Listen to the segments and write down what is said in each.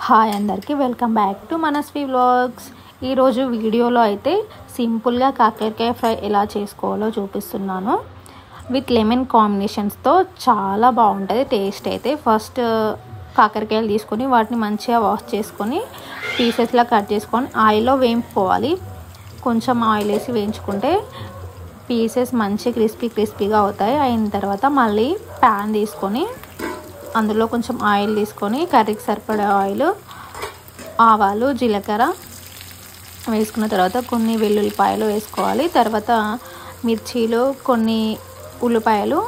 Hi అందరికీ welcome back to Manasvi vlogs. ఈరోజు వీడియోలో అయితే సింపుల్గా కాకరకాయ ఫ్రై ఎలా చేసుకోవాలో చూపిస్తున్నాను. విత్ లెమన్ కాంబినేషన్స్తో చాలా బాగుంటుంది టేస్ట్ అయితే. ఫస్ట్ కాకరకాయలు తీసుకొని వాటిని మంచిగా వాష్ చేసుకొని పీసెస్లా కట్ చేసుకొని ఆయిల్లో వేయించుకోవాలి. కొంచెం ఆయిల్ వేసి వేయించుకుంటే పీసెస్ మంచి క్రిస్పీగా అవుతాయి. అయిన తర్వాత మళ్ళీ ప్యాన్ తీసుకొని అందులో కొంచెం ఆయిల్ తీసుకొని కర్రీకి సరిపడే ఆయిల్, ఆవాలు, జీలకర్ర వేసుకున్న తర్వాత కొన్ని వెల్లుల్లిపాయలు వేసుకోవాలి. తర్వాత మిర్చీలు, కొన్ని ఉల్లిపాయలు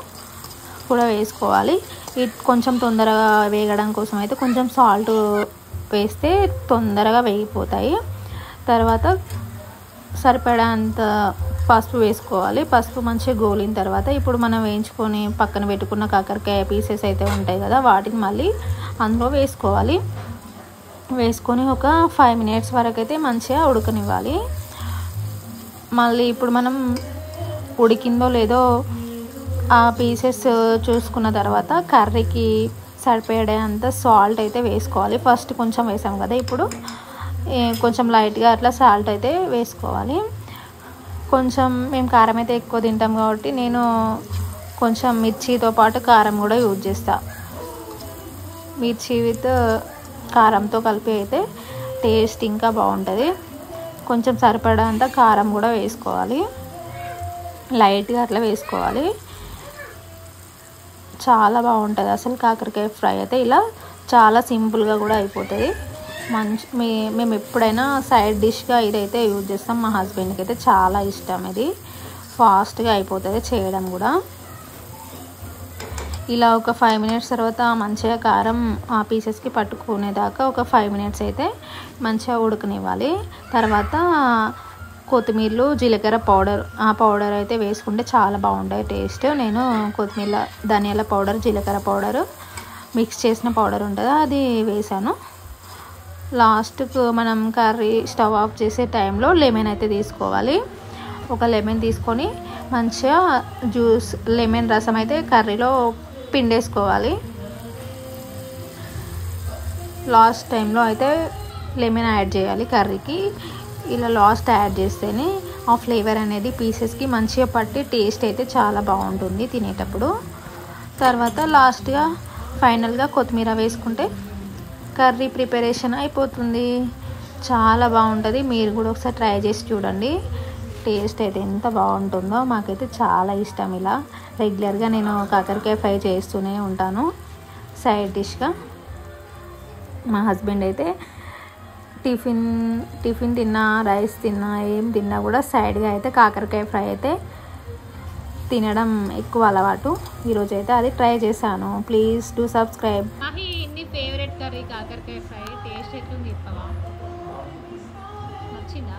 కూడా వేసుకోవాలి. ఇది కొంచెం తొందరగా వేగడం కోసం అయితే కొంచెం సాల్ట్ వేస్తే తొందరగా వేగిపోతాయి. తర్వాత సరిపడంత పసుపు వేసుకోవాలి. పసుపు మంచిగా గోలిన తర్వాత ఇప్పుడు మనం వేయించుకొని పక్కన పెట్టుకున్న కాకరకాయ పీసెస్ అయితే ఉంటాయి కదా, వాటిని మళ్ళీ అందులో వేసుకోవాలి. వేసుకొని ఒక 5 minutes వరకు అయితే మంచిగా ఉడకనివ్వాలి. మళ్ళీ ఇప్పుడు మనం ఉడికిందో లేదో ఆ పీసెస్ చూసుకున్న తర్వాత కర్రీకి సరిపడేంత సాల్ట్ అయితే వేసుకోవాలి. ఫస్ట్ కొంచెం వేసాం కదా, ఇప్పుడు కొంచెం లైట్గా అట్లా సాల్ట్ అయితే వేసుకోవాలి. కొంచెం మేము కారం అయితే ఎక్కువ తింటాం కాబట్టి నేను కొంచెం మిర్చితో పాటు కారం కూడా యూజ్ చేస్తాను. మిర్చి విత్ కారంతో కలిపి అయితే టేస్ట్ ఇంకా బాగుంటుంది. కొంచెం సరిపడంత కారం కూడా వేసుకోవాలి, లైట్గా అట్లా వేసుకోవాలి. చాలా బాగుంటుంది అసలు కాకరకాయ ఫ్రై అయితే. ఇలా చాలా సింపుల్గా కూడా అయిపోతుంది. మేము ఎప్పుడైనా సైడ్ డిష్గా ఇదైతే యూజ్ చేస్తాం. మా హస్బెండ్కి అయితే చాలా ఇష్టం. ఇది ఫాస్ట్గా అయిపోతుంది చేయడం కూడా. ఇలా ఒక 5 minutes తర్వాత మంచిగా కారం ఆ పీసెస్కి పట్టుకునేదాకా ఒక 5 minutes అయితే మంచిగా ఉడకనివ్వాలి. తర్వాత కొత్తిమీరలు, జీలకర్ర పౌడర్, ఆ పౌడర్ అయితే వేసుకుంటే చాలా బాగుంటాయి టేస్ట్. నేను కొత్తిమీర, ధనియాల పౌడర్, జీలకర్ర పౌడర్ మిక్స్ చేసిన పౌడర్ ఉంటుంది, అది వేసాను. లాస్ట్కు మనం కర్రీ స్టవ్ ఆఫ్ చేసే టైంలో లెమన్ అయితే తీసుకోవాలి. ఒక లెమన్ తీసుకొని మంచిగా జ్యూస్, లెమన్ రసం అయితే కర్రీలో పిండేసుకోవాలి. లాస్ట్ టైంలో అయితే లెమన్ యాడ్ చేయాలి కర్రీకి. ఇలా లాస్ట్ యాడ్ చేస్తేనే ఆ ఫ్లేవర్ అనేది పీసెస్కి మంచిగా పట్టి టేస్ట్ అయితే చాలా బాగుంటుంది తినేటప్పుడు. తర్వాత లాస్ట్గా ఫైనల్గా కొత్తిమీర వేసుకుంటే కర్రీ ప్రిపరేషన్ అయిపోతుంది. చాలా బాగుంటుంది. మీరు కూడా ఒకసారి ట్రై చేసి చూడండి. టేస్ట్ అయితే ఎంత బాగుంటుందో. మాకైతే చాలా ఇష్టం. ఇలా రెగ్యులర్గా నేను కాకరకాయ ఫ్రై చేస్తూనే ఉంటాను సైడ్ డిష్గా. మా హస్బెండ్ అయితే టిఫిన్ తిన్నా, రైస్ తిన్నా, ఏం తిన్నా కూడా సైడ్గా అయితే కాకరకాయ ఫ్రై అయితే తినడం ఎక్కువ అలవాటు. ఈరోజు అయితే అది ట్రై చేశాను. Please do subscribe. Favourite curry కాకరకాయ ఫ్రై. టేస్ట్ ఎట్లుంది చెప్పవా? నచ్చిందా?